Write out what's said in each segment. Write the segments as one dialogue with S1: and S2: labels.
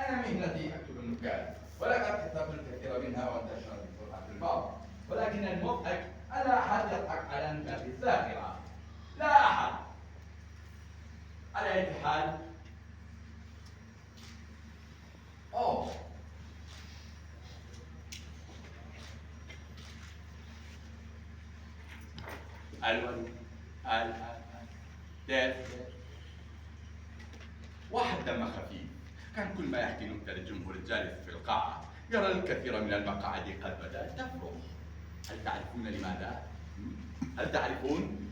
S1: أنا مهنتي أكتب النكات، ولقد كتبت الكثير منها وانتشرت بسرعة في البعض، ولكن المضحك أن لا أحد يضحك على نكاتي الساخرة، لا أحد. على أي حال، أوه، الو، ديف، واحد دمه خفيف كان كل ما يحكي نكتة للجمهور الجالس في القاعة يرى الكثير من المقاعد قد بدأت تفرغ. هل تعرفون لماذا؟ هل تعرفون؟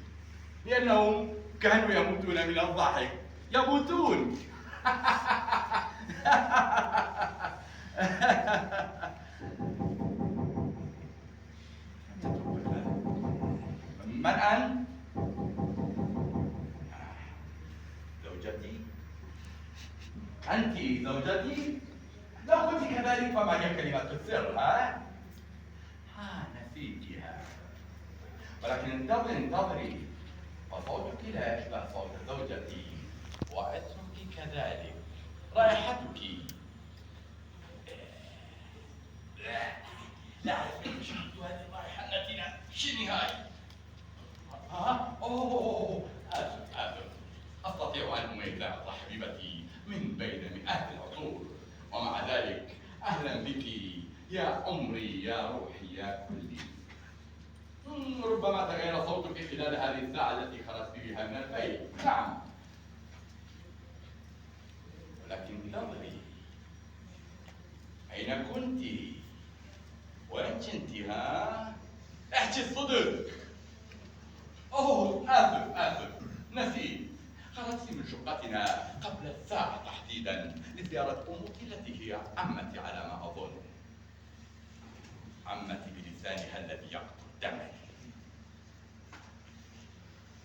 S1: لأنهم كانوا يموتون من الضحك، يموتون. من أنت؟ زوجتي؟ أنت زوجتي؟ لو كنت كذلك فما هي كلمة السر؟ ها نسيتها. ولكن انتظري، فصوتك لا يشبه صوت زوجتي، وعطرك كذلك، رائحتك. لا أعرف كيف شربت هذه الرائحة التي شنها. أوه، آسف. أستطيع أن أميز عطر حبيبتي من بين مئات العطور، ومع ذلك أهلا بك يا عمري، يا روحي، يا كلي. ربما تغير صوتك خلال هذه الساعة التي خرجت بها من البيت، نعم. ولكن انتظري، أين كنت؟ وين كنت؟ احكي الصدق. أوه، آسف، نسيت. خرجت من شقتنا قبل الساعة تحديدا لزيارة أمك التي هي عمتي على ما أظن، عمتي بلسانها الذي يقطر دمي.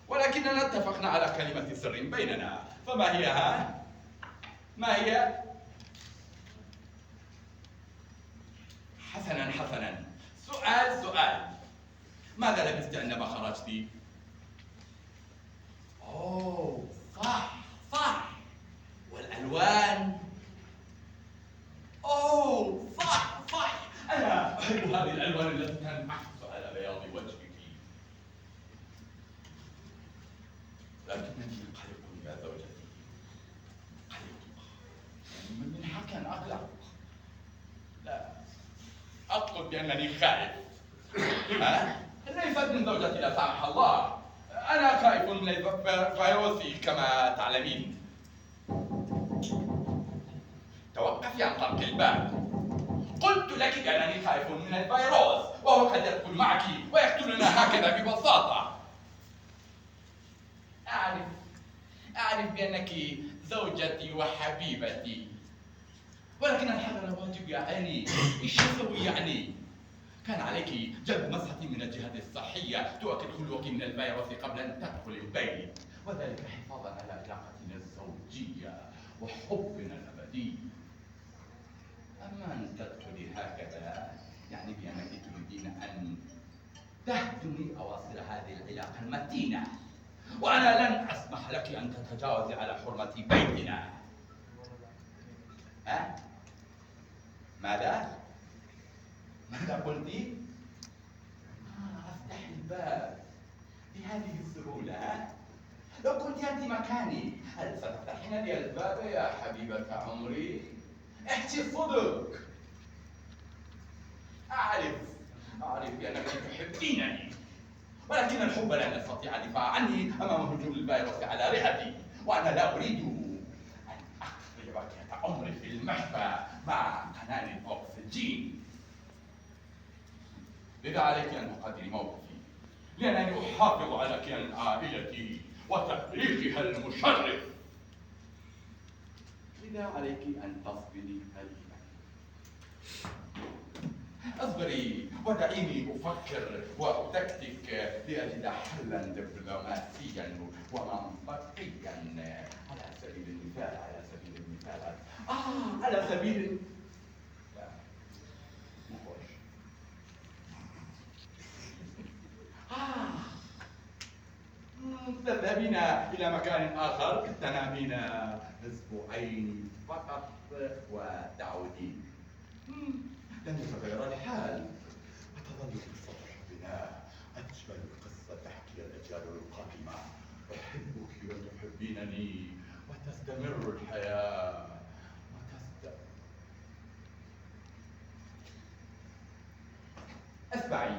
S1: ولكننا اتفقنا على كلمة سر بيننا، فما هي؟ ما هي؟ حسنا، سؤال، ماذا لبست عندما خرجت؟ أوه، صح، والألوان. أوه، صح، أنا أحب هذه الألوان التي تنعكس على بياض وجهك. لكنني قلق يا زوجتي، قلق. من حق أن أقلق؟ لا، أطلب بأنني خائف. ليست من زوجتي لا سمح الله، أنا خائف من الفيروس كما تعلمين. توقفي عن طرق الباب. قلت لك بأنني خائف من الفيروس، وهو قد يدخل معك ويقتلنا هكذا ببساطة. أعرف بأنك زوجتي وحبيبتي، ولكن الحذر واجب يا عيني. إيش أسوي يعني؟ كان عليك جلب مسحة من الجهات الصحية تؤكد خلوك من الفيروس قبل أن تدخل البيت، وذلك حفاظا على علاقتنا الزوجية وحبنا الأبدي. أما أن تدخلي هكذا يعني بأنك تريدين أن تهدمي أواصر هذه العلاقة المتينة، وأنا لن أسمح لك أن تتجاوزي على حرمة بيتنا. ماذا قلت؟ أفتح الباب بهذه السهولة؟ لو كنت أنت مكاني هل ستفتحين لي الباب يا حبيبة عمري؟ احكي الصدق. أعرف بأنك تحبينني، ولكن الحب لن يستطيع الدفاع عني أمام هجوم الفيروس على رئتي، وأنا لا أريد أن أقضي بقية عمري في المشفى مع قنان الأكسجين. لذا عليك أن تقدري موقفي، لأنني أحافظ على كيان عائلتي وتاريخها المشرف. لذا عليك أن تصبري قليلا. اصبري ودعيني أفكر وأتكتك لأجد حلا دبلوماسيا ومنطقيا على سبيل المثال على سبيل لا، مخرج. تذهبين إلى مكان آخر، تنامين أسبوعين فقط وتعودين. لن يتغير الحال، وتظل قصة حبنا أجمل قصة تحكي الأجيال القادمة. أحبك وتحبينني، وتستمر الحياة اسمعي،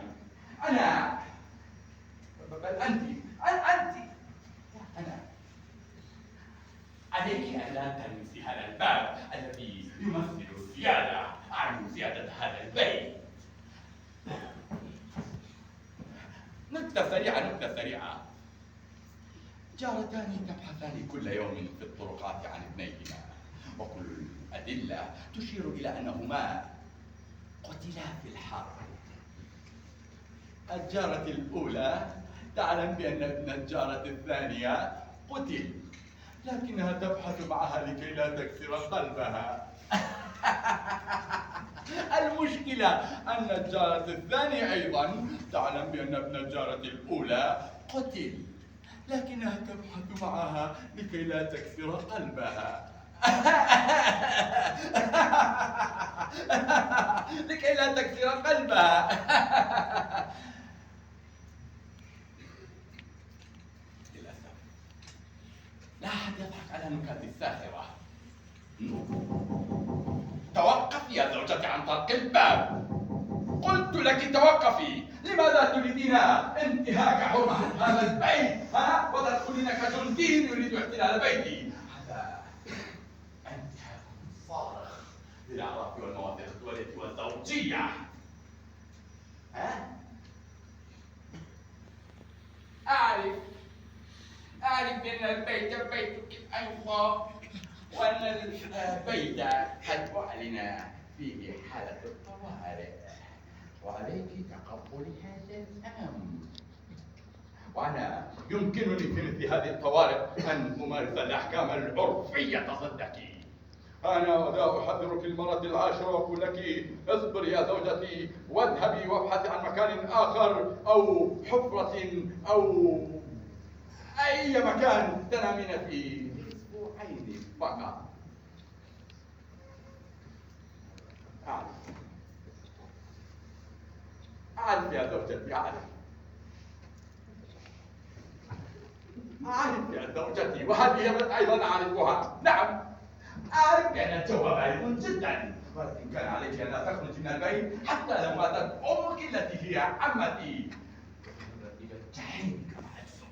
S1: أنا بل أنت أنا عليك أن لا تلمسي هذا الباب الذي يمثل الزيادة عن زيادة هذا البيت. نكتة سريعة. جارتان تبحثان كل يوم في الطرقات عن ابنيهما، وكل الأدلة تشير إلى أنهما قتلا في الحرب. الجارة الأولى تعلم بأن ابن الجارة الثانية قتل، لكنها تبحث معها لكي لا تكسر قلبها. المشكلة أن الجارة الثانية أيضا تعلم بأن ابن الجارة الأولى قتل، لكنها تبحث معها لكي لا تكسر قلبها. لكي لا تكسر قلبها. للأسف لا أحد يضحك على نكات الساحرة. توقفي يا زوجتي عن طرق الباب، قلت لك توقفي. لماذا تريدين انتهاك حرمة هذا البيت وتدخلين كجندي يريد احتلال بيتي؟ هذا انتهاك صارخ للأعراف والمواثيق الدولية والزوجية. أعرف بأن البيت بيتك أيضا، وأن البيت قد أعلن فيه حالة الطوارئ، وعليك تقبل هذا الأمر. وأنا يمكنني في مثل هذه الطوارئ أن أمارس الأحكام العرفية ضدك. أنا لا أحذرك المرة العاشرة وأقول لك اصبري يا زوجتي، واذهبي وابحثي عن مكان آخر أو حفرة أو أي مكان تنامين فيه أسبوعين فقط. أعرف يا زوجتي، أعرف يا زوجتي، وهذه أيضا أعرفها. نعم، أعرف بأن الجو بارد جدا، ولكن كان عليك أن لا تخرج من البيت حتى لو ماتت أمك التي هي عمتي إلى الجحيم كما أجزم.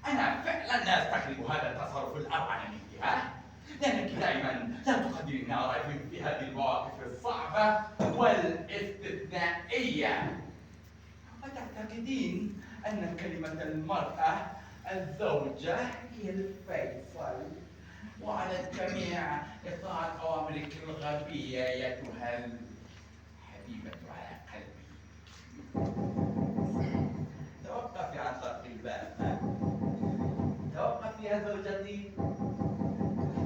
S1: أنا فعلا لا أستغرب هذا التصرف الأرعن الانتهاء، لأنك دائما لا تقدرين رأيك في هذه المواقف الصعبة والاستثنائية، وتعتقدين أن كلمة المرأة الزوجة هي الفيصل، وعلى الجميع إطاعة أوامرك الغبية أيتها الحبيبة على قلبي. توقفي عن طرق الباب، توقفي يا زوجتي،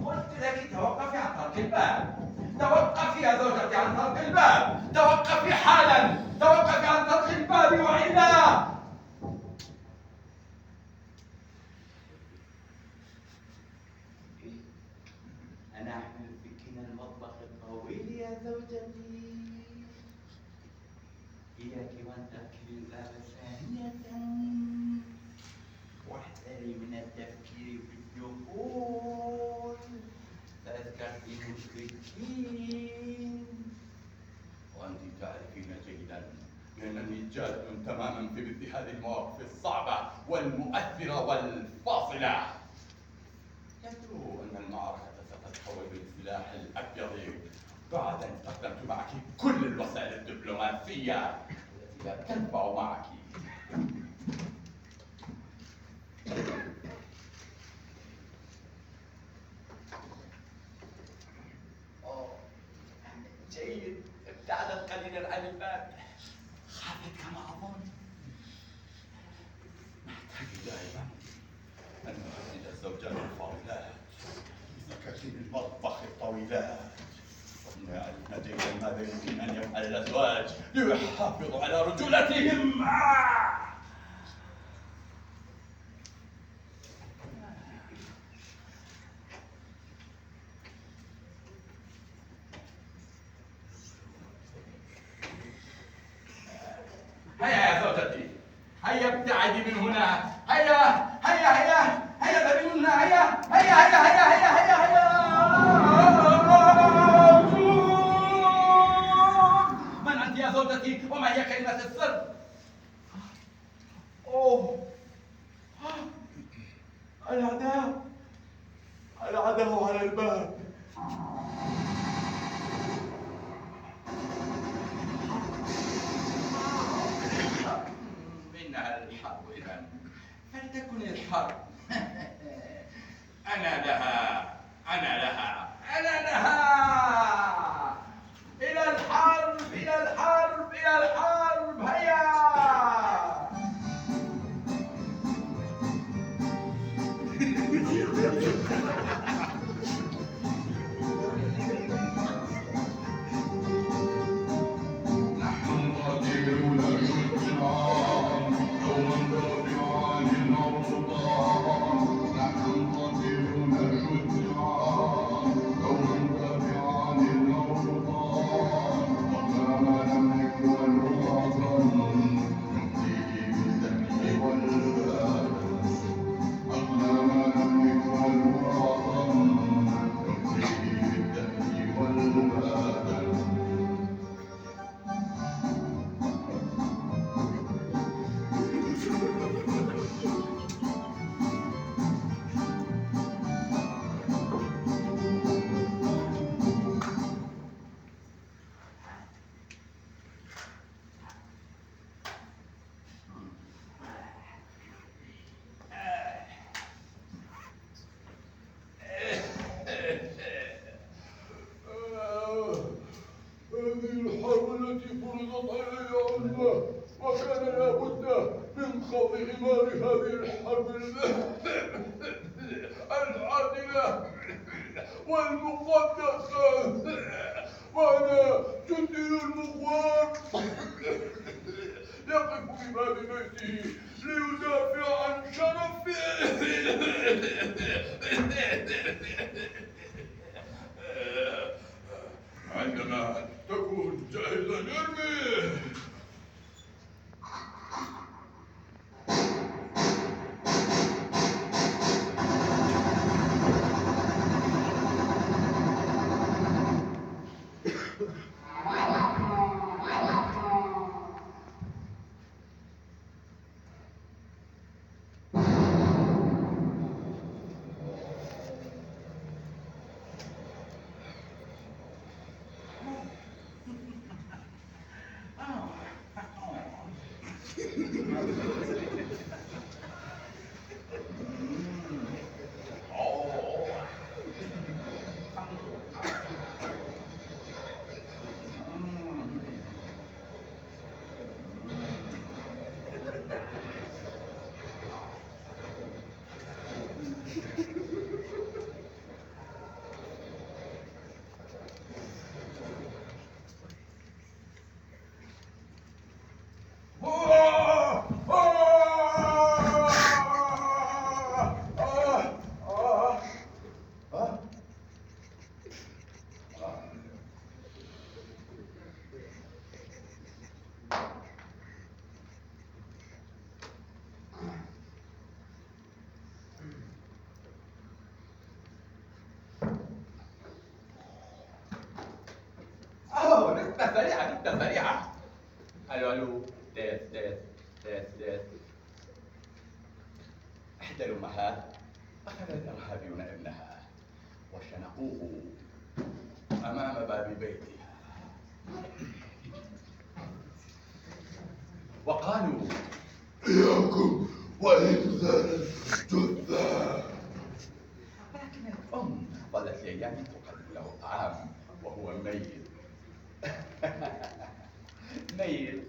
S1: قلت لك توقفي عن طرق الباب. توقفي يا زوجتي عن طرق الباب، توقفي حالا، توقفي عن طرق الباب وإلا أنا أحمل سكين المطبخ الطويل يا زوجتي، إياك وأن تقفلي الباب ثانية، واحذري من التفكير في الدخول، سأستخدم السكين. وأنت تعرفين جيدا بأنني جاد تماما في مثل هذه المواقف الصعبة والمؤثرة والفاصلة. يبدو أن المعركة ستتحول للسلاح الأبيض بعد أن استخدمت معك كل الوسائل الدبلوماسية التي لا تنفع معك. جيد، ابتعدت قليلا عن الباب، خافت كما أظن. نحتاج دائما أن نهدد الزوجات الفاضلات بسكاكين المطبخ الطويلات، وإن عرفنا جيدا ماذا يمكن ليحافظوا على رجولتهم. هيا يا زوجتي، هيا ابتعدي من هنا. هيا هيا هيا هيا اذهبي من هنا. هيا هيا هيا هيا هيا هيا هيا. من أنت يا زوجتي؟ وما هي كلمة السر؟ أوه، العداء، العداء على الباب. إنها الحرب إذن، فلتكن الحرب. أنا لها، أنا لها، أنا لها. إلى الحرب، إلى الحرب، إلى الحرب. هيا.
S2: هذه الحرب التي فرضت علي الله، وكان لا بد من خوض حمار هذه الحرب العادلة والمقدسة، وأنا جندي المغوار يقف بباب بيته ليدافع عن شرفه. عندما تكون جاهزا ارمي.
S1: نقطة سريعة، نقطة سريعة. ألو ألو، تيست تيست تيست تيست. إحدى الأمهات أخذ الإرهابيون ابنها وشنقوه أمام باب بيتها، وقالوا:
S2: إياكم وإنزال الجثة.
S1: ولكن الأم ظلت لأيام تقدم له طعام وهو ميت. ميت.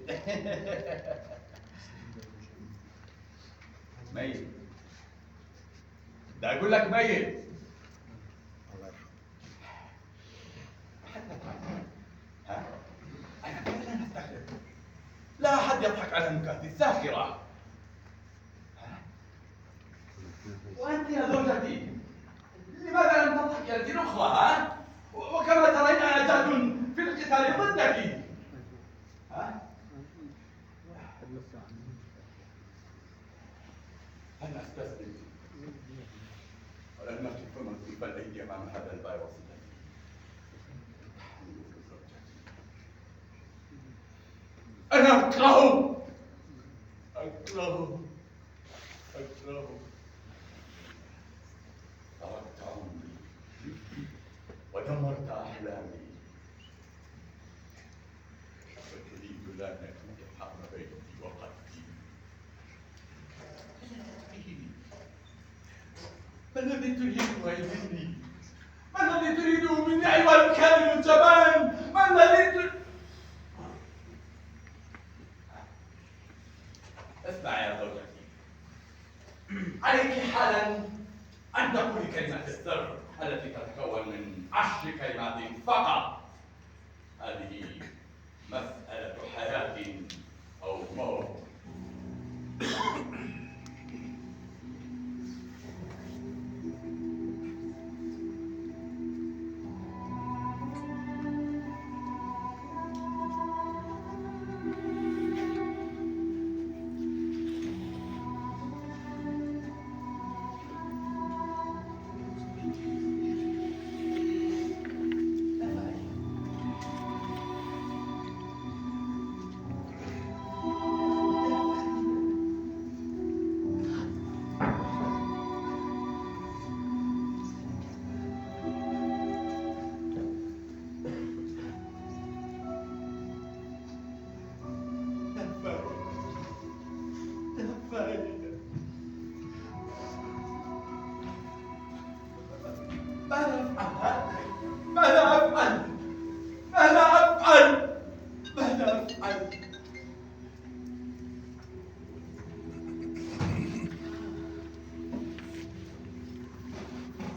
S1: ميت. ده أقول لك ميت. حتى ها؟ أنا فعلا أستغرب. لا أحد يضحك على النكات الساخرة. وأنت يا زوجتي لماذا لم تضحكي أنت الأخرى؟ ها؟ وكما ترين أنا جاد في القتال ضدك. ها؟ أنا أستسلم ولن نقف مكتوف الأيدي أمام هذا الفيروس الذي تحمله زوجتي. أنا أكرهه تركت عمري ودمرت أحلامي وتريد لعنة الحرب بيني وقلبي. ما الذي تريده مني؟ ما الذي تريده مني أيها الكلب الجبان؟ ما الذي اسمع يا زوجتي، عليك حالا أن تقولي كلمة السر التي تتكون من 10 كلمات فقط. هذه مسألة حياة أو موت.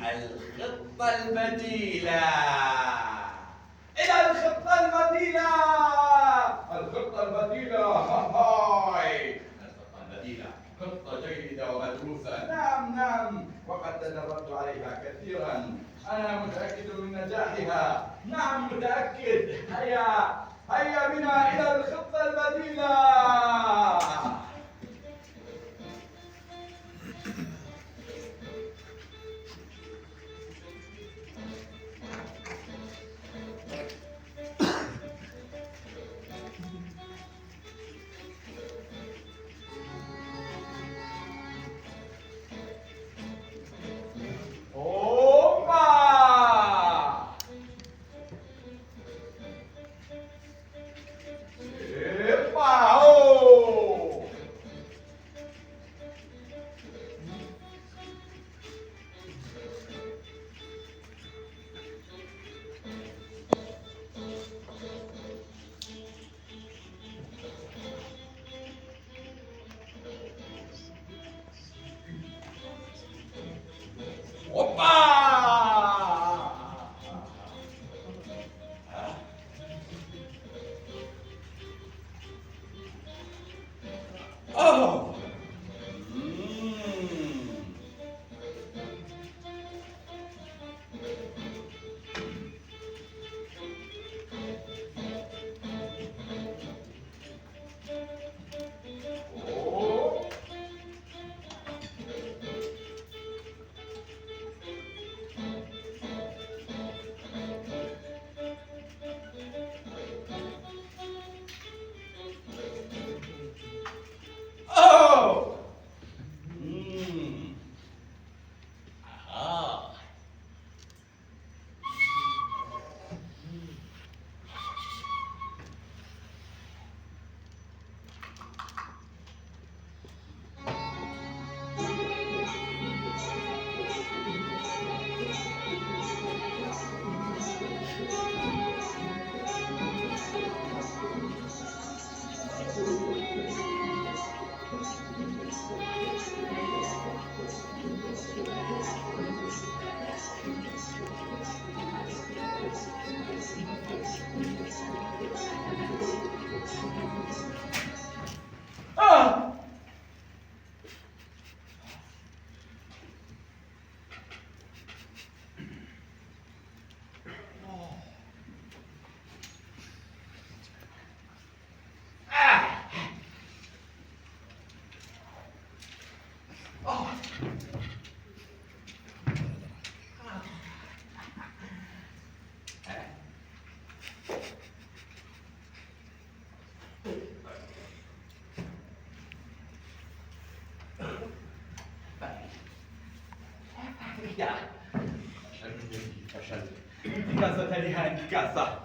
S1: الخطة البديلة. إلى الخطة البديلة. الخطة البديلة. هاي الخطة البديلة خطة جيدة ومدروسة. نعم وقد تدربت عليها كثيرا. أنا متأكد من نجاحها. نعم متأكد. هيا بنا إلى الخطة البديلة. يا فشلت. انتكاسة تليها انتكاسة.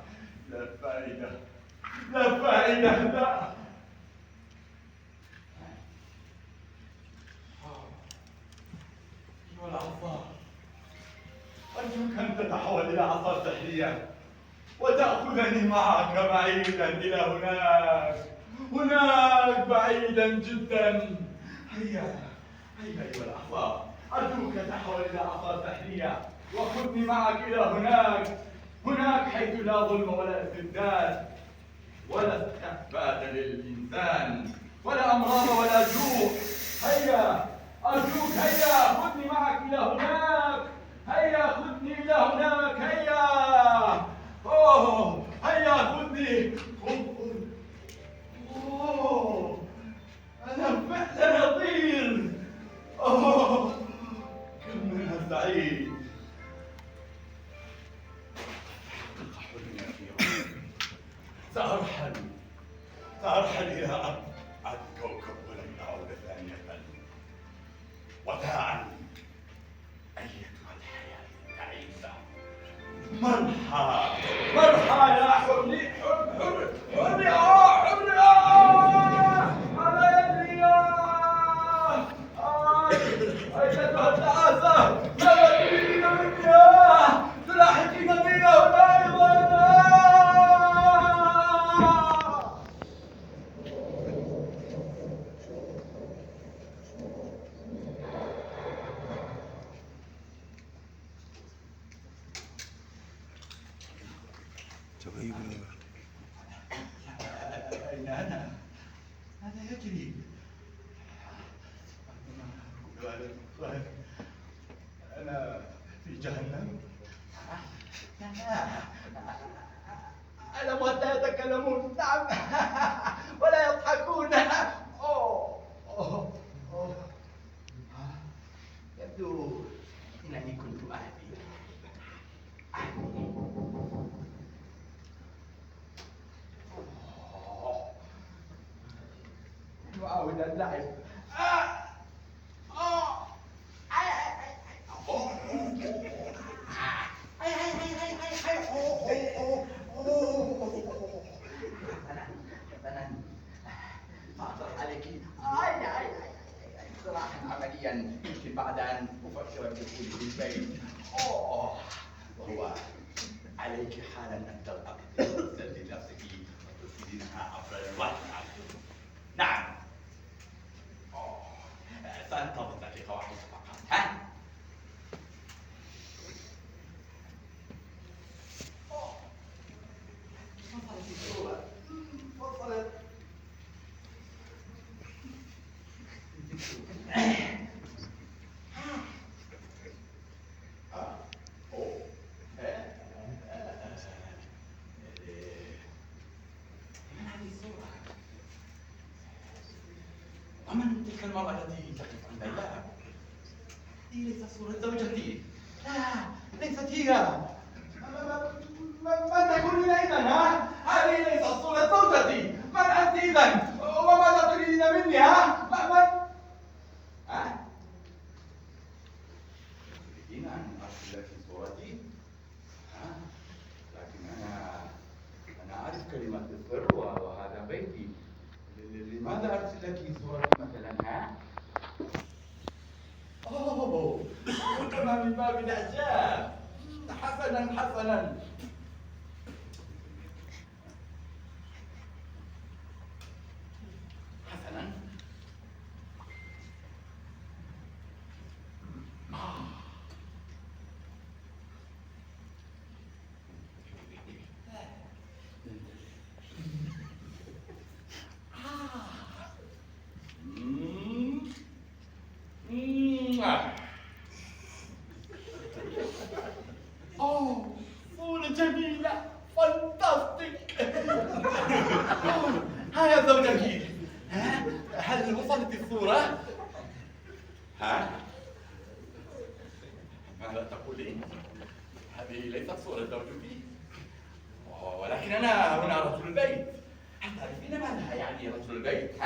S1: لا فائدة، لا فائدة، لا. أيها العصا، أرجوك أن تتحول إلى عصا سحرية وتأخذني معك بعيدا إلى هناك بعيدا جدا. هيا هيا أيها العصا، أرجوك تحول إلى عصا سحرية وخذني معك إلى هناك حيث لا ظلم ولا استبداد ولا استخفاف للإنسان ولا أمراض ولا جوع. هيا أرجوك، هيا خذني معك إلى هناك، هيا خذني إلى هناك، هيا. أوه هيا خذني. أوه أنا فعلا أطير. أوه كم أنا سعيد. سأرحل إلى أبعد كوكب ولن أعود ثانية. وداعا أيتها الحياة التعيسة. مرحى يا حري، حري على يدي. أيتها التعاسة، لا تريدين مني تلاحقين بي هنا أيضا. أين أنا يجري. أنا في جهنم. ألم حتى يتكلمون، نعم، ولا يضحكون. أوه. يبدو أنني كنت أهدي. أعود اللعب. أعطر عليك. صراحة عمليا يمكن بعد أن أفكر بدخولي البيت. وهو عليك حالا أن تلتقطي لنفسك وترسلينها عبر الواتساب. نعم. سأنتظر دقيقة واحدة فقط. ها؟ وصلت الصورة. وصلت. ومن تلك المرأة التي تقف عند الباب؟ هي ليست صورة زوجتي. لا، ليست هي. من تكونين إذا؟ هذه ليست صورة زوجتي. من أنت إذا؟ وماذا تريدين مني؟ تريدين أن أرسل لك صورتي؟ لكن أنا أعرف كلمة السر وهذا بيتي. لماذا أرسل لك صورتي مثلا؟ كما من باب الإعجاب. حسنا. صورة جميلة، فانتاستيك. ها يا زوجتي، هل وصلت الصورة؟ ماذا تقولين؟ هذه ليست صورة زوجتي، ولكن أنا هنا رجل البيت. هل تعرفين ماذا يعني رجل البيت؟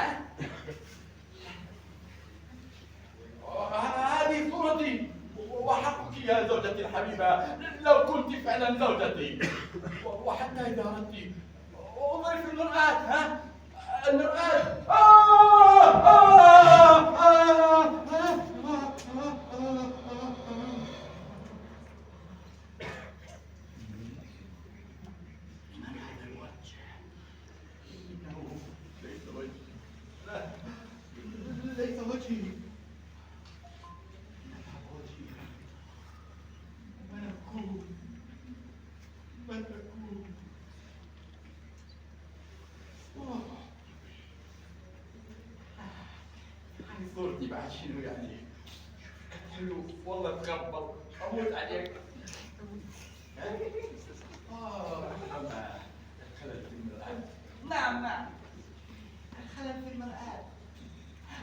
S1: هذه صورتي وحقك يا زوجتي الحبيبة، لو كنت فعلا زوجتي. وحتى إذا أردت انظري في المرآة، ها؟ المرآة. من هذا الوجه؟ إنه ليس وجهي. لا، ليس وجهي. من أكون؟ من أكون؟ يعني صورتي بعد شنو يعني؟ حلو والله تكبر، أموت عليك. أما الخلل في المرآة. نعم نعم، الخلل في المرآة.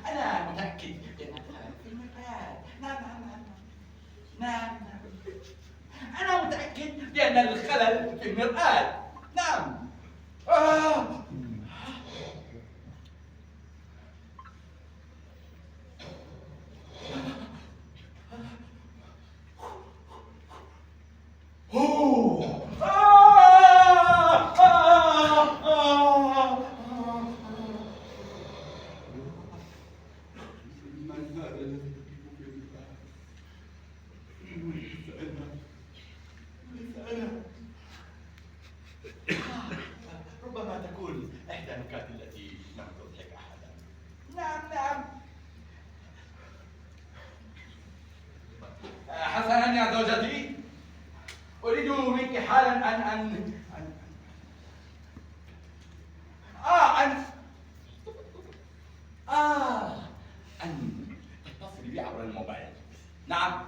S1: أنا متأكد بأن الخلل في المرآة. نعم نعم نعم نعم نعم. أنا متأكد بأن الخلل في المرآة. نعم. من هذا الذي يطيب في المرآة؟ ليس أنا، ليس أنا. ربما تكون إحدى النكات التي لم تضحك أحدا. نعم نعم. حسنا يا زوجتي، أريد منك حالا أن أن تتصلي بي عبر الموبايل. نعم،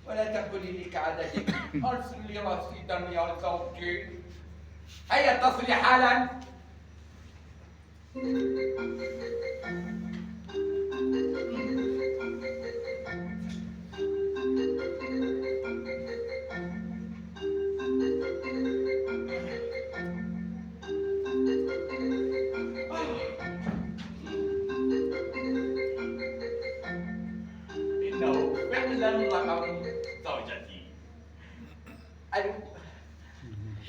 S1: ولا تقولي لي كعادتك أرسل لي رصيدا يا زوجي. هيا اتصلي حالا. إنه فعلا رقم زوجتي.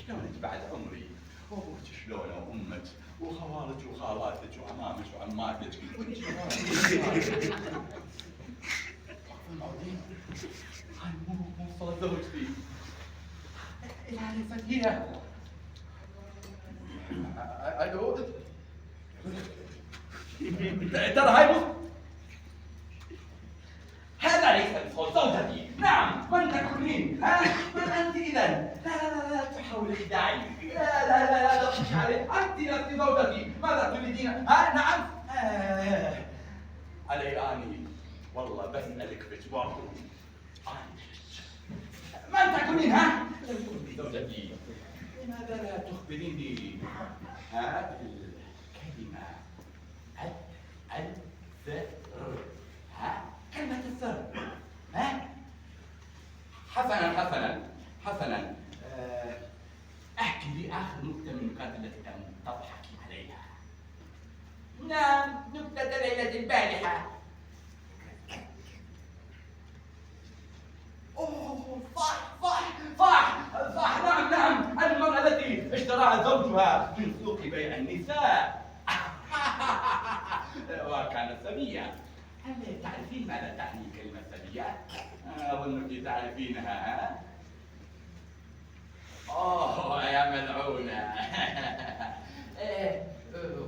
S1: شلونك بعد عمري؟ وابوك شلونه وامك وخوالك وخالاتك وعمامك وعماتك هاي مو صوت زوجتي. لا ليست هي. الو، ترى هاي هذا ليس بصوت زوجتي. نعم، من تكونين؟ ها؟ من أنت إذا؟ لا تحاول خداعي. لا تضحك علي. أنت لست زوجتي. ماذا تريدين؟ ها؟ نعم. علي آني والله بسألك بجوار. من تكونين؟ ها؟ لو كنت زوجتي لماذا لا تخبريني ها بالكلمة السر؟ ها؟ كلمة السر. ها؟ حسنا. احكي لي آخر نكتة من النكات التي تضحكي عليها. نعم، نكتة ليلة البارحة. أوه، صح. نعم، المرأة التي اشتراها زوجها من سوق بيع النساء. وكانت سبية. هل تعرفين ماذا تعني كلمة سبية؟ أظنك تعرفينها. يا ملعونة.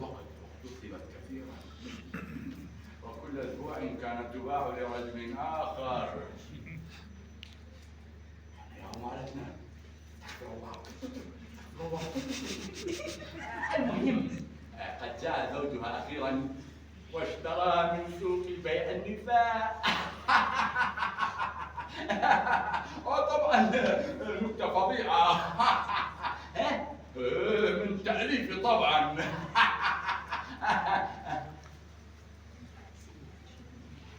S1: وقد اغتصبت كثيرا، وكل أسبوع كانت تباع لرجل آخر. اليوم عرفنا. المهم، قد جاء زوجها أخيرا واشتراها من سوق بيع النساء. وطبعا نكتة فظيعة. من تأليفي طبعا.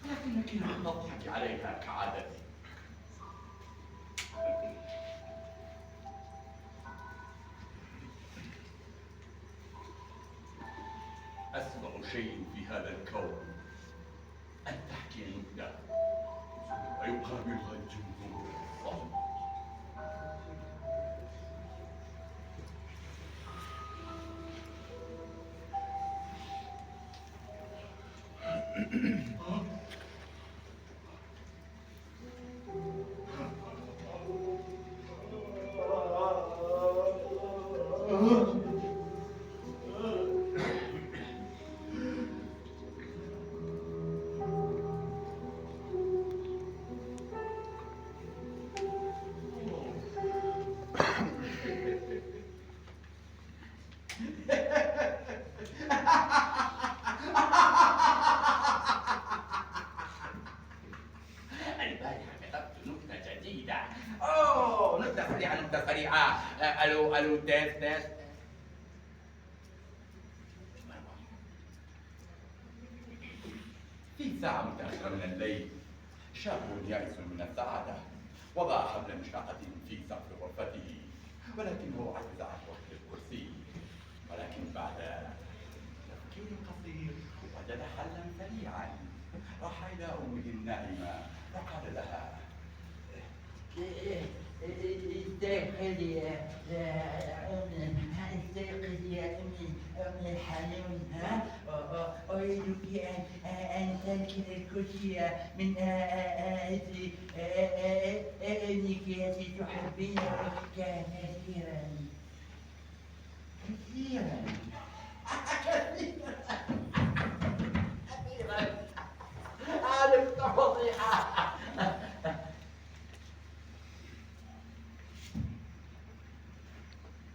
S1: لكنك لم تضحكي عليها كعادتي. أسوأ شيء في هذا الكون أن تحكي نكتة
S2: ويقابلها الجمهور الصامت.
S1: البارحة كتبت نكتة جديدة. أوه، نكتة سريعة، نكتة سريعة. ألو ألو، تيست تيست. في ساعة متأخرة من الليل، شاب يائس من السعادة وضع حبل مشنقة في سقف غرفته، ولكنه عجز عن وحد الكرسي. ولكن بعد تفكير قصير وجد حلا سريعا. راح إلى أمه النائمة وقال لها:
S3: استيقظي استيقظي يا أمي الحنون. أريدك أن تنكر الكرسي من أجل ابنك التي تحبينه كثيرا كثيرا كثيرا. عرفت فضيحة.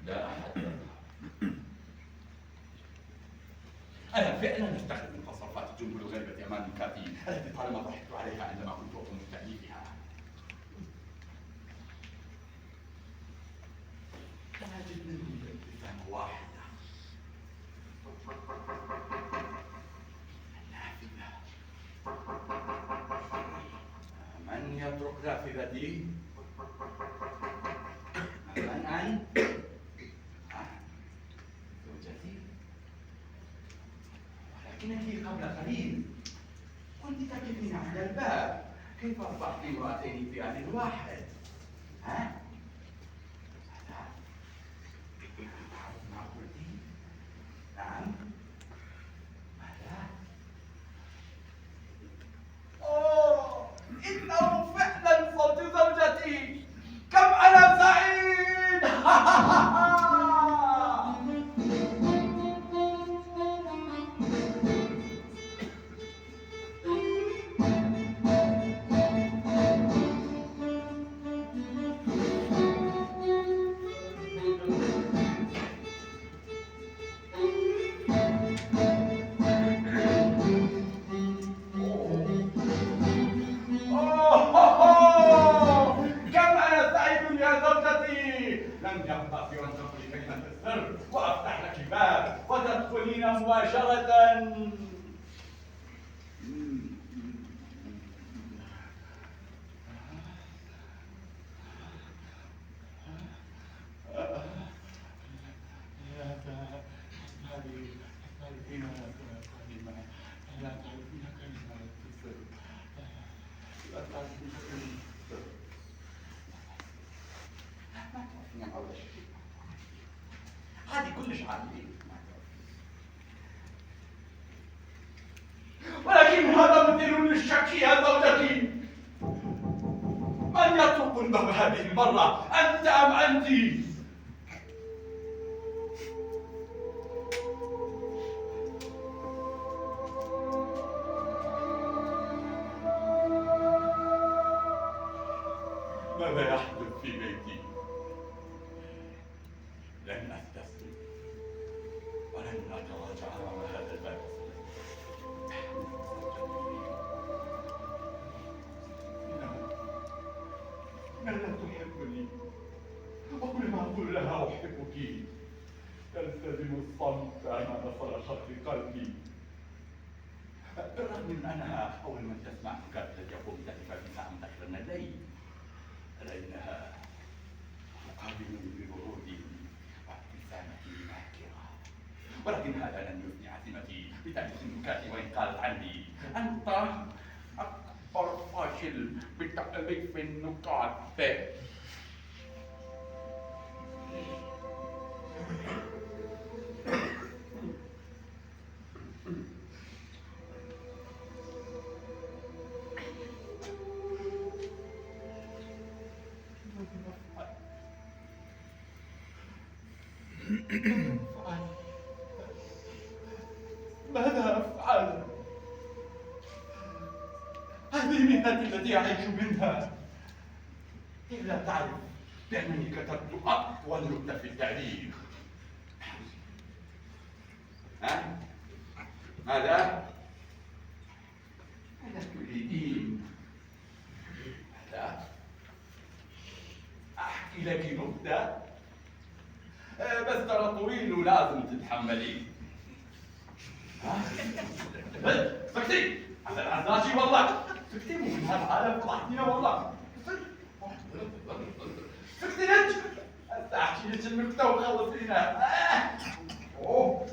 S1: لا أحد. أنا فعلا أفتخر من تصرفات الجمهور الغريبة أمام الكافيين التي طالما ضحكت عليها عندما كنت أقوم بتأليفها. تجد منهم ابتسامة واحدة نافذة. من يترك نافذتي؟ من أنت؟ زوجتي؟ ولكنك قبل قليل كنت تقفين على الباب، كيف أصبحت امرأتين في آن واحد؟ ها؟ تعرف ما قلت؟ نعم؟ ماذا؟ أوه، إنه فعلا صوت زوجتي. كم أنا سعيد! كم أنا سعيد يا زوجتي. لم يبقى سوى أن تقولي كلمة السر وأفتح لك باب وتدخلين مباشرة. هذه كلش عادية، ولكن هذا مثير للشك يا زوجتي. من يطرق الباب هذه المرة، أنت أم أنت؟ ماذا يحدث في بيتي؟ لن أستسلم ولن أتراجع أمام هذا الباب. لا تحبني، وكل ما أقول لها أحبك تلتزم الصمت أمام صرخات قلبي. بالرغم من أنها أول من تسمع مكافأة يقوم بتأليفها في ساعة متأخرة من الليل، لأنها تقابلني ببرود وابتسامة ماكرة. ولكن هذا لن يثني عزيمتي بتأليف النكات وإن قالت عني: أنت أكبر فاشل متألق في النقاط. ماذا أفعل؟ هذه مهنتي التي أعيش منها. إلا تعرف بأنني كتبت أطول نكتة في التاريخ. ها؟ ماذا؟ ماذا تريدين؟ ماذا؟ أحكي لك نكتة؟ بس ترى طويل ولازم تتحملين. سكتي! هذا العزاشي والله! سكتي مو من هالعالم طلعتينا والله! سكتي انت! هسه احكي لك النكتة وخلصينا. اوه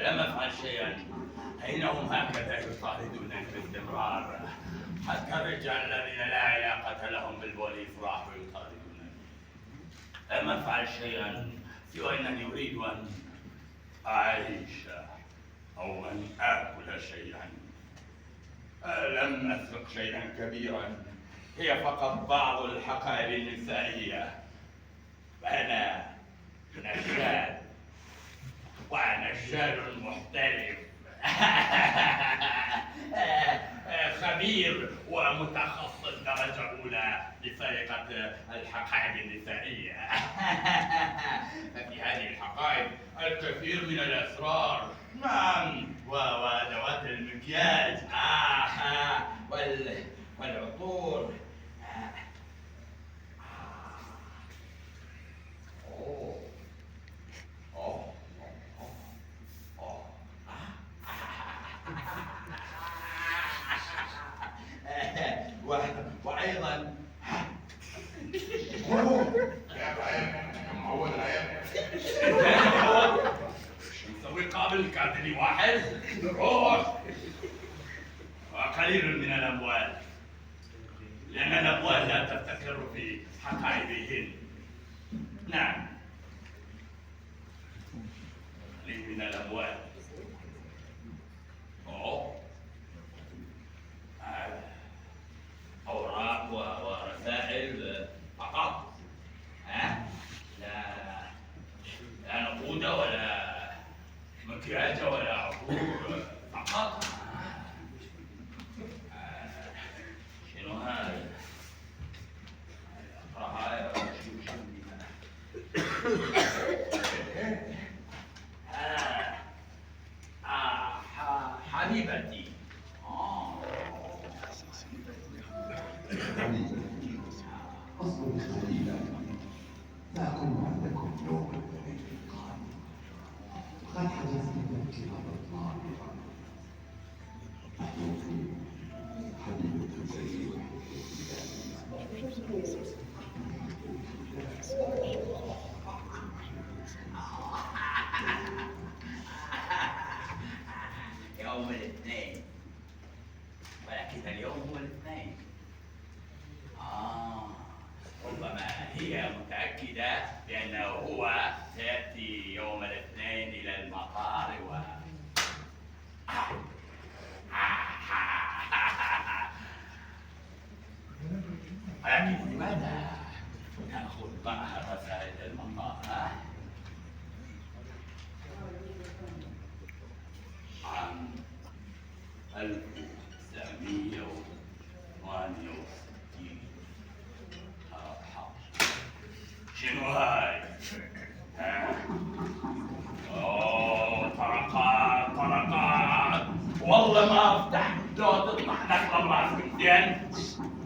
S4: لم أفعل شيئا. إنهم هكذا يطاردونني باستمرار، حتى الرجال الذين لا علاقة لهم بالبوليس راحوا يطاردونني. لم أفعل شيئا سوى أنني أريد أن أعيش أو أن آكل شيئا. لم أسرق شيئا كبيرا، هي فقط بعض الحقائب النسائية. فأنا نشال، ونشال محترف خبير ومتخصص درجة أولى بسرقة الحقائب النسائية. ففي هذه الحقائب الكثير من الأسرار. نعم، وأدوات المكياج والعطور.
S1: وأيضا
S4: شو نسوي قابل كاتلي واحد؟ روح. وقليل من الأموال، لأن الأموال لا تفتكر في حقائبهن. نعم، قليل من الأموال. أوراق ورسائل فقط. لا نقود ولا مكياج ولا عطور، فقط. شنو هذا؟ اقرأ هاي حبيبتي.
S2: أصبر قليلا، سأكون عندكم يوما وليلة القادم. قد حجزت لك الأطلال أحلفي حبيبة زي
S4: يوم الاثنين، ولكن اليوم هو الاثنين. ربما هي متأكدة بأنه هو سيأتي يوم الاثنين إلى المطار ولكن لماذا تأخذ معها رسائل المطار؟ عام 1968. شنو هاي؟ طرقات والله ما افتح لو تطلع نقله براسكم زين.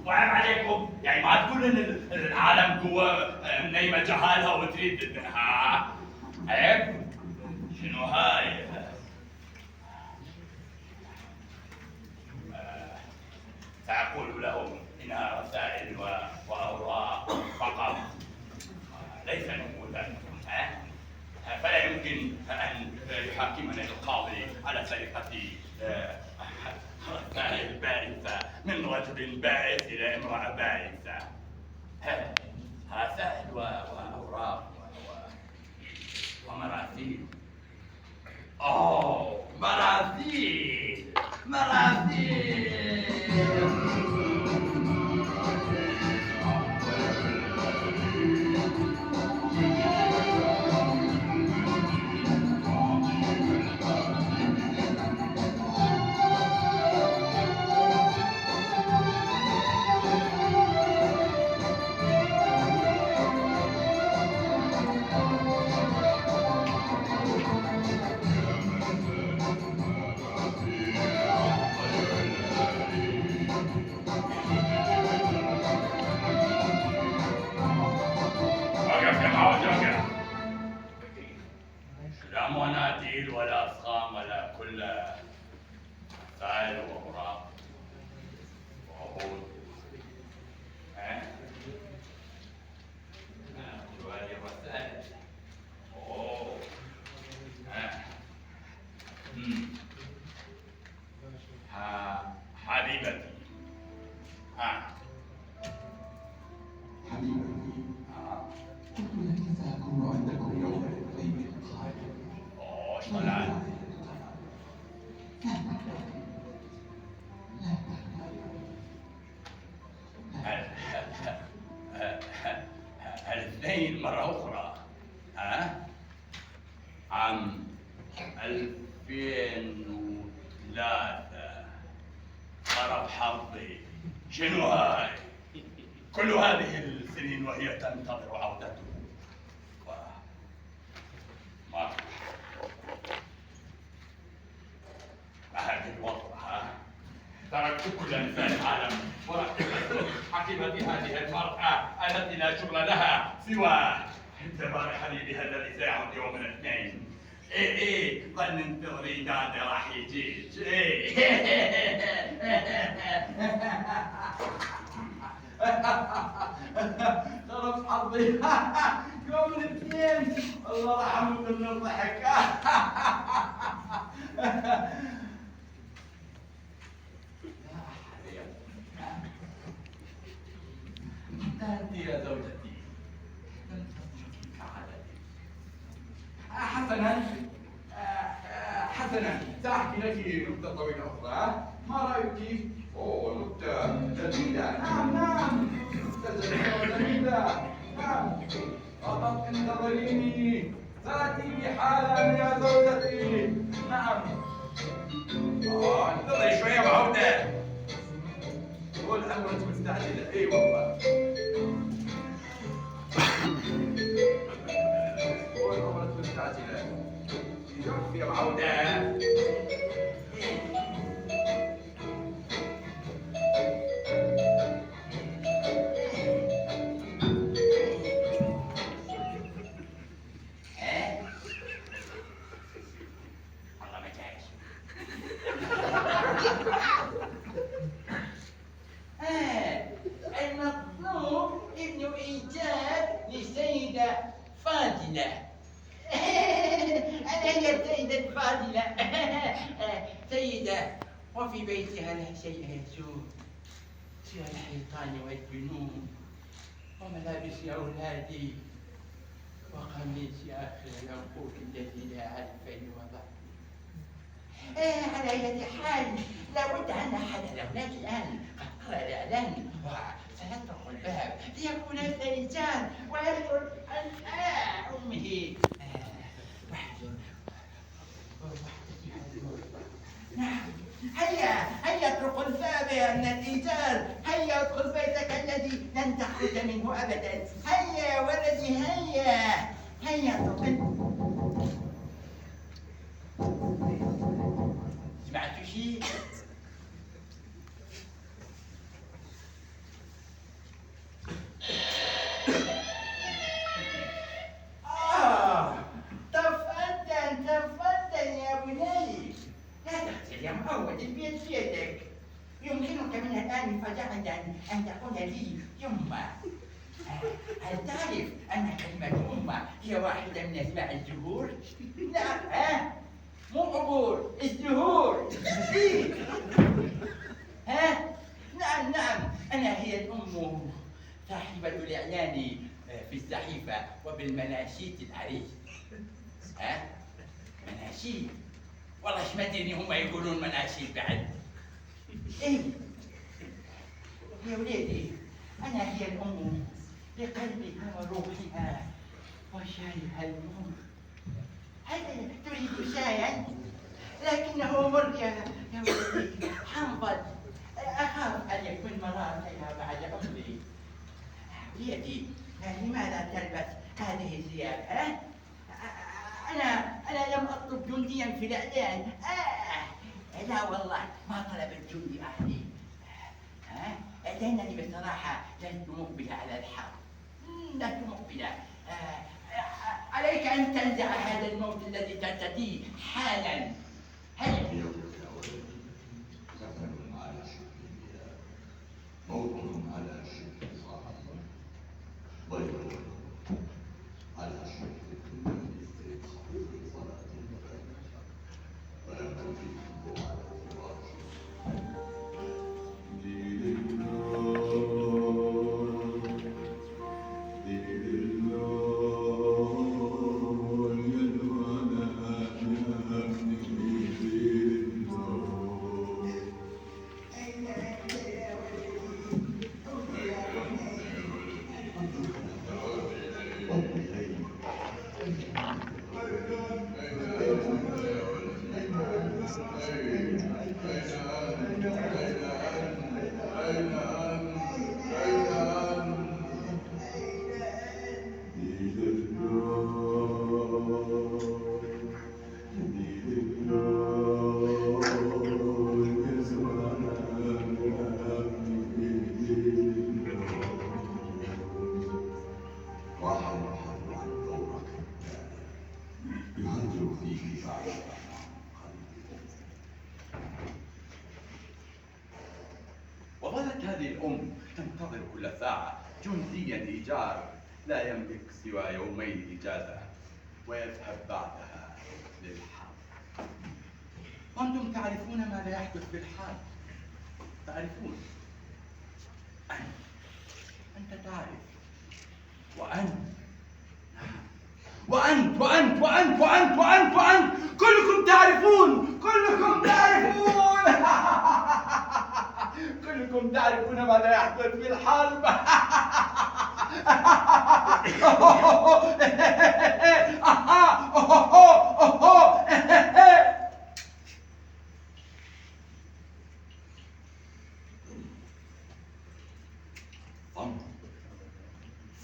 S4: وعيب عليكم، يعني يعني ما تقول ان العالم قوة نايمة جهالها وتريد ها عيب شنو هاي سأقول لهم إنها رسائل وأوراق فقط ليس نفوذا فلا يمكن أن يحاكمني القاضي على سرقة رسائل بائسة من رجل بائس إلى امرأة بائسة رسائل وأوراق ومراسيل أوه مراسيل مراسيل وقف يا معود وقف لا مناديل ولا أسقام ولا كل رسائل وأوراق وعقود شو هذه الرسائل؟ أوه حبيبتي
S1: حبيبتي قلت لك سأكون عندكم يوم الاثنين القادم.
S4: أوه ايش طلعت؟ الاثنين مرة أخرى عام 2003 خرب حظي شنو هاي؟ كل هذه السنين وهي تنتظر عودته ما هذه الوضع تركت كل نساء العالم ورحبت حكيمتي هذه المرأة التي لا شغل لها سوى انتظار حبيبها الذي سيعود يوم الاثنين. ايه ظل ننتظر دادا راح يجيج
S3: خرب حظي يوم الاثنين الله رحمه من الضحك
S1: أنت يا زوجتي لم تصدقي كعادتي. حسنا سأحكي لك نكتة طويلة أخرى. ما رأيك؟ أوه نكتة جديدة. نعم نكتة جديدة. نعم فقط انتظريني سأتي حالا يا زوجتي. نعم انتظري شوية وعودة. قول أمرك مستعجلة. إي والله قول أمرك مستعجلة. يا معودة
S4: والله ما جايش
S3: المطلوب ابن إيجاد للسيدة فاضلة أنا هي السيدة فاضلة سيدة وفي بيتها لا شيء يسوء سوى الحيطان والجنون وملابس أولادي وقميص آخر العقود الذي لا عرف وضع. على أي حال لابد أن أحد الأولاد الآن قد قرأ الإعلان وسيطرق الباب ليكون الرجال ويدخل أمه نعم هيا اترك الباب يا ابن الرجال. هيا ادخل بيتك الذي لن تخرج منه أبدا. هيا ولدي هيا اترك. سمعت شيء؟ فجعل أن تقول لي يما. هل تعرف أن كلمة يما هي واحدة من أسماء الزهور؟ نعم. مو عبور، الزهور. نعم نعم، أنا هي الأم صاحبة الإعلان في الصحيفة وبالمناشيد العريس. مناشيد؟ والله ايش ما ادري هم يقولون مناشيد بعد. ايه يا وليدي، أنا هي الأم بقلبها وروحها وشايها النور. هل تريد شايا؟ لكنه مر يا ولدي، حنظل. أخاف أن يكون مرار عليها بعد عمري. وليدي، لماذا تلبس هذه الثياب؟ أنا لم أطلب جنديا في الإعلان. لا والله ما طلب الجندي أهلي. لأنني بصراحة لست مقبلة على الحرب. لست مقبلة. عليك أن تنزع هذا الموت الذي ترتديه حالا. هيا.
S2: كفن على شكلها، موت على شكل صاحبه، ضيق على شكل الاستيقاظ في صلاة الفجر، ويمتلكه على فراشه.
S1: وظلت هذه الأم تنتظر كل ساعة جنديا إيجار لا يملك سوى يومين إجازة ويذهب بعدها للحرب. وأنتم تعرفون ماذا يحدث في الحرب، تعرفون. أنت تعرف، وأنت كلكم تعرفون، كلكم تعرفون ماذا يحدث في الحرب.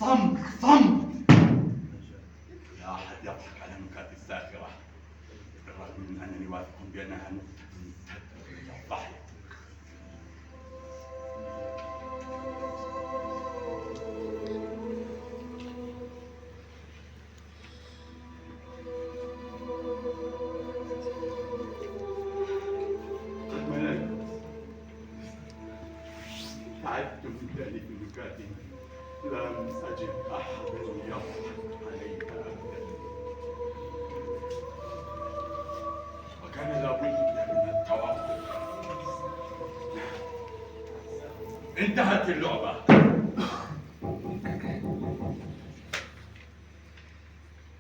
S1: صمت. لا أحد يضحك على النكات الساخرة، بالرغم من أنني واثق بأنها نكتة تدعو إلى الضحك. قد مللت، تعبت من تأليف النكات، لم أجد أحد يضحك عليها أبدا، وكان لابد من التوقف. انتهت اللعبة.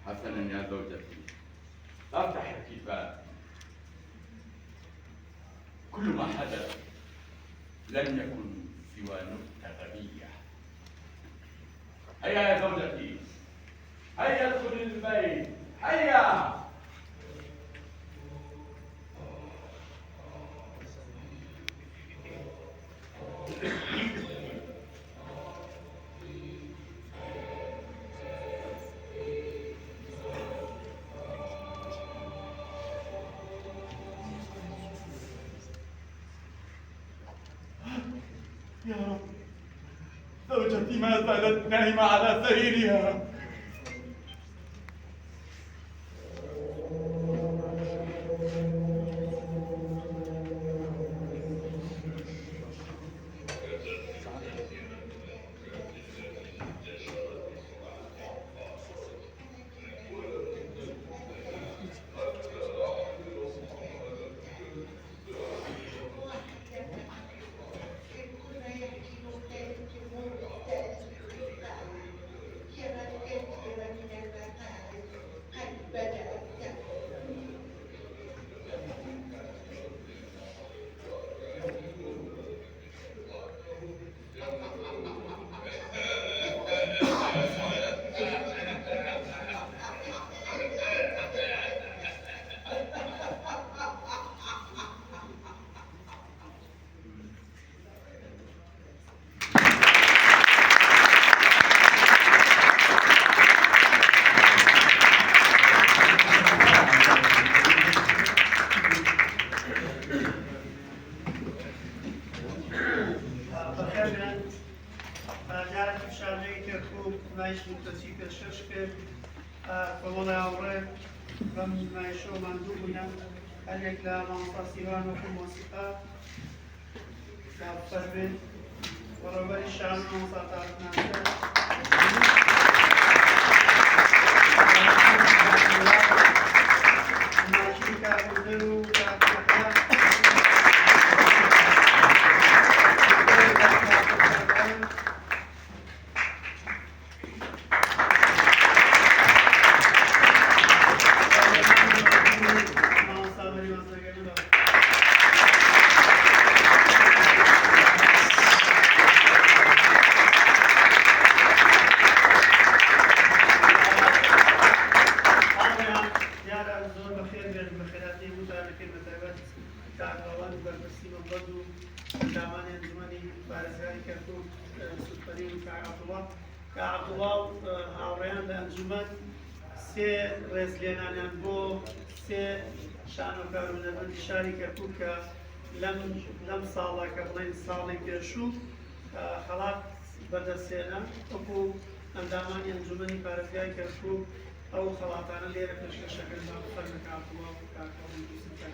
S1: حسنا يا زوجتي، افتح الكتاب. كل ما حدث لم يكن سوى نكتة غبية. هيا يا زوجتي، هيا ادخلي البيت، هيا. يا رب، زوجتي ما زالت نائمة على سريرها.
S5: کرد کۆمەڵای هاوڕێ بەم نمایشەوەمان دوو بووینە هەرێک لە مامۆستا سیروان وەکو مۆسیقا فەرمێن بەڕێوەبەری شان و مامۆستا تاریک ناسەر ماشین کارکردن و کارکردن سێ ڕێزلێنانیان بۆ سێ شانۆکار و نەبەندی شاری کەرکووک کە لەم ساڵە کە بڵێن ساڵی پێشوو خەڵات بەدەستێنە وەکو ئەندامانی ئەنجومەنی پارێزگای کەرکووک ئەو خەڵاتانە لێرە پێشکەشەکەن بە فەرمەکە عەبدوڵڵا و کاکەڵی دووسمکەن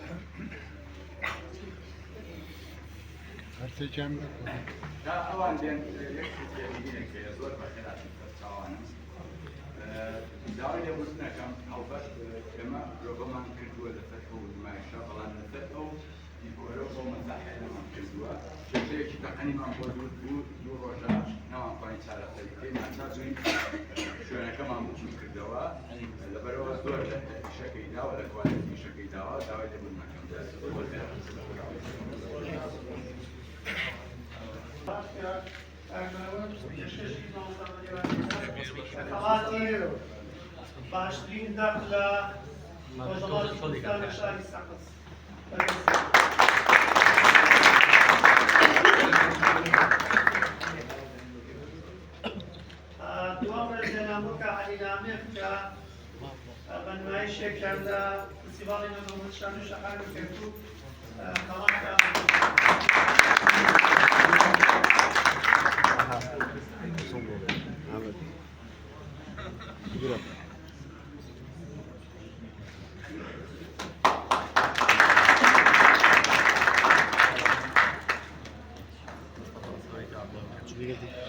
S2: هەرتێکیان
S1: دا ئەوان دێن یەکێکە زۆر بەخێراتی پەرچاوانم داوای لێبوردنەکەم هەڵبەت ئێمە ڕۆبەمان کردووە لەسەر ئەو نمایشە بەڵام لەسەر ئەو دیکۆرە بۆ مەزاحێنەمان کردووە کێشەیەکی تەقەنیمان بۆ دوو ڕۆژە نەوانتوانی چارەسەری بکەین ناچار بووین شوێنەکەمان بچوو کردەوە لەبەرەوە زۆر لە ئیشەکەی داوە لە کوالەتی ئیشەکەی داوە داوای لێبوردنەکەم
S5: خەڵاتی باشترین دەق لە ڕۆژهەڵاتی کوردستان لە شاری سەقز دوام ڕێزلێنامەکە عەلینامێک کە بە نمایشێکیان لە فستیڤاڵی نەنەوەت شان و شەقامی کەرکووک خەڵات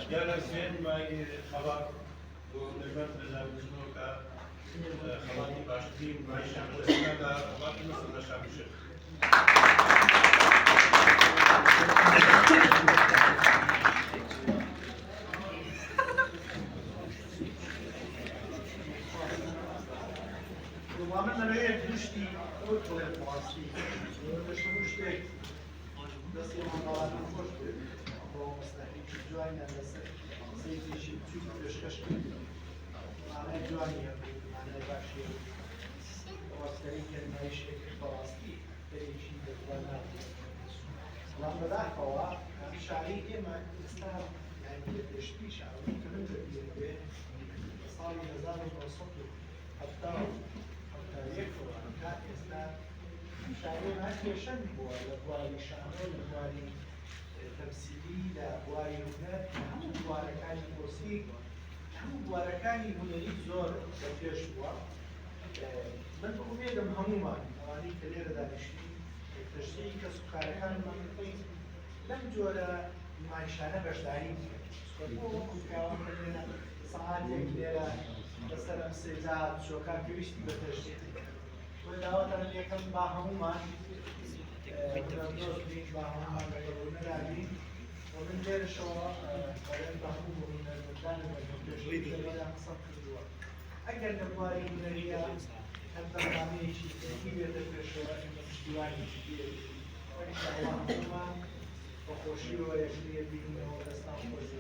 S6: Gerçekten ben hava bu nöbet rezervasyonuka havani başlayayım ben şansına da bakın nasıl yaşamışım.
S5: Normalmente não é justo outro é fácil. Eu acho que gostei. Da semana não gostei. مستحيل جواني على سيدي شيء تشوف كشكش معناه جواني معناه باشي واسكري كان مايش فلسطين تري شيء بتوانا لما ده فوا شعري ما استهل يعني تشتي شعري كمان تبيه صار يزال الوسط حتى يكفر كان استهل شعري ما كيشن بوا لبوالي شعري لبوالي تمثيلي لبواري هنر هم بواركاني موسيقى هم بواركاني هنري زور بفيش بوا من بقوميدم هموما اواني كلير دانشتي تشتري كسكاركان منطقي لم جورا معيشانه بشداري سكوكو وكاوان كلينا ساعاتي كليرا بسرم سيزات شوكان كويشتي بتشتي ودعوة لكم با هموما ومن غير الشواء قرن بحبوب من المكان والمنتجين ولا قصد الدواء أجل نبواري من الرياء حتى نعمل شيء كبير في الشواء مش ديواني كبير وإن شاء الله هما وخوشي ويجري بهم ونستعمل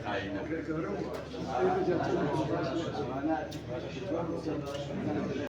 S1: Aynen.